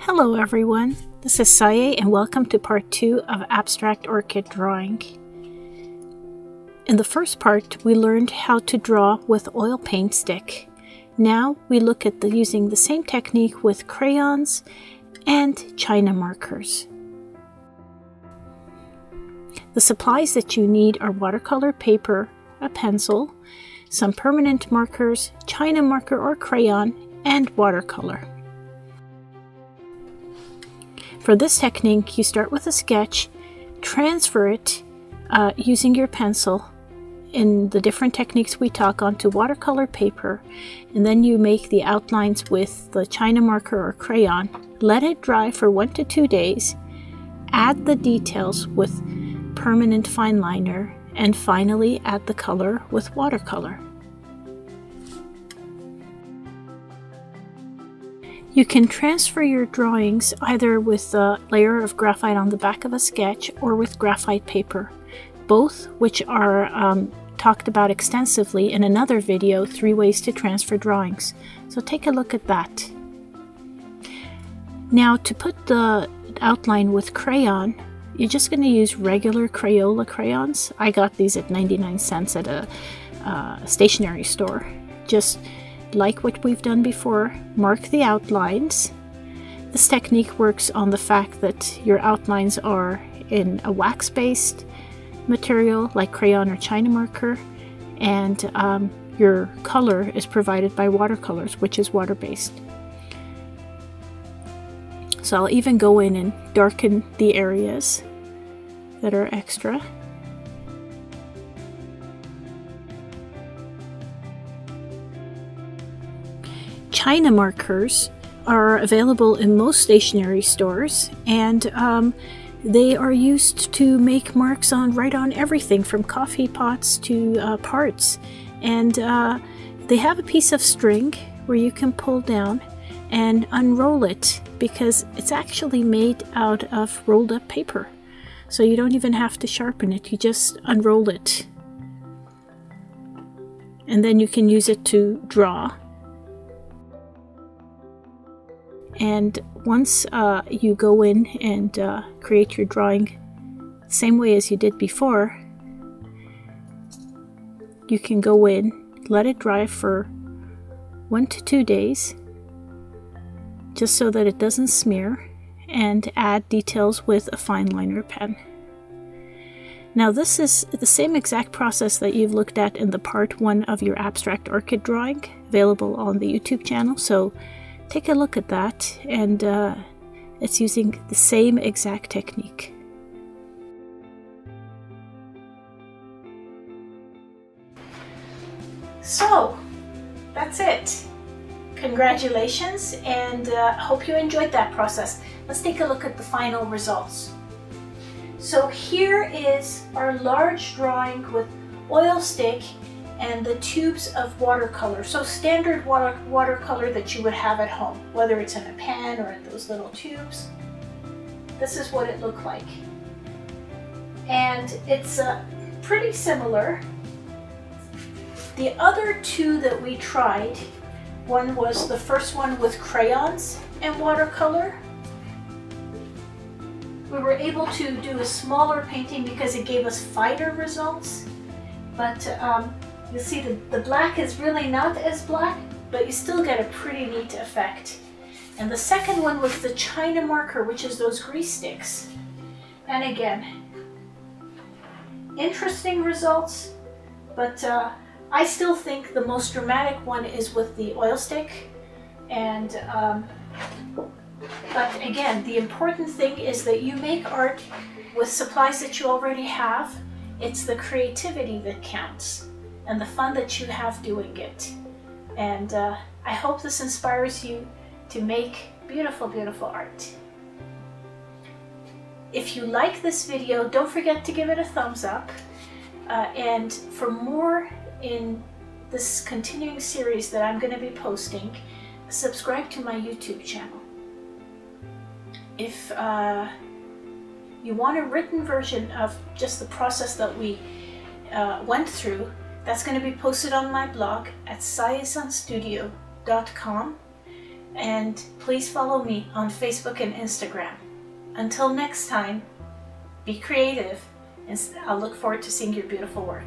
Hello everyone, this is Saye and welcome to part 2 of abstract orchid drawing. In the first part we learned how to draw with oil paint stick. Now we look at using the same technique with crayons and chyna markers. The supplies that you need are watercolor paper, a pencil, some permanent markers, chyna marker or crayon, and watercolor. For this technique, you start with a sketch, transfer it using your pencil in the different techniques we talk onto watercolor paper, and then you make the outlines with the chyna marker or crayon. Let it dry for 1 to 2 days, add the details with permanent fine liner, and finally add the color with watercolor. You can transfer your drawings either with a layer of graphite on the back of a sketch or with graphite paper, both which are talked about extensively in another video, 3 ways to transfer drawings. So take a look at that. Now to put the outline with crayon, you're just going to use regular Crayola crayons. I got these at 99 cents at a stationery store. Just like what we've done before, mark the outlines. This technique works on the fact that your outlines are in a wax-based material like crayon or chyna marker, and your color is provided by watercolors, which is water-based. So I'll even go in and darken the areas that are extra. Chyna markers are available in most stationery stores, and they are used to make marks right on everything from coffee pots to parts. And they have a piece of string where you can pull down and unroll it, because it's actually made out of rolled up paper. So you don't even have to sharpen it, you just unroll it. And then you can use it to draw. And once you go in and create your drawing same way as you did before, you can go in, let it dry for 1 to 2 days, just so that it doesn't smear, and add details with a fine liner pen. Now this is the same exact process that you've looked at in the part 1 of your abstract orchid drawing, available on the YouTube channel, so take a look at that, and it's using the same exact technique. So that's it. Congratulations, and hope you enjoyed that process. Let's take a look at the final results. So here is our large drawing with oil stick and the tubes of watercolor. So standard watercolor that you would have at home, whether it's in a pan or in those little tubes. This is what it looked like. And it's pretty similar. The other 2 that we tried, one was the first one with crayons and watercolor. We were able to do a smaller painting because it gave us finer results, but you'll see the black is really not as black, but you still get a pretty neat effect. And the second one was the chyna marker, which is those grease sticks. And again, interesting results, but I still think the most dramatic one is with the oil stick. And but again, the important thing is that you make art with supplies that you already have. It's the creativity that counts, and the fun that you have doing it. And I hope this inspires you to make beautiful, beautiful art. If you like this video, don't forget to give it a thumbs up. And for more in this continuing series that I'm going to be posting, subscribe to my YouTube channel. If you want a written version of just the process that we went through, that's going to be posted on my blog at sayesanstudio.com. And please follow me on Facebook and Instagram. Until next time, be creative, and I'll look forward to seeing your beautiful work.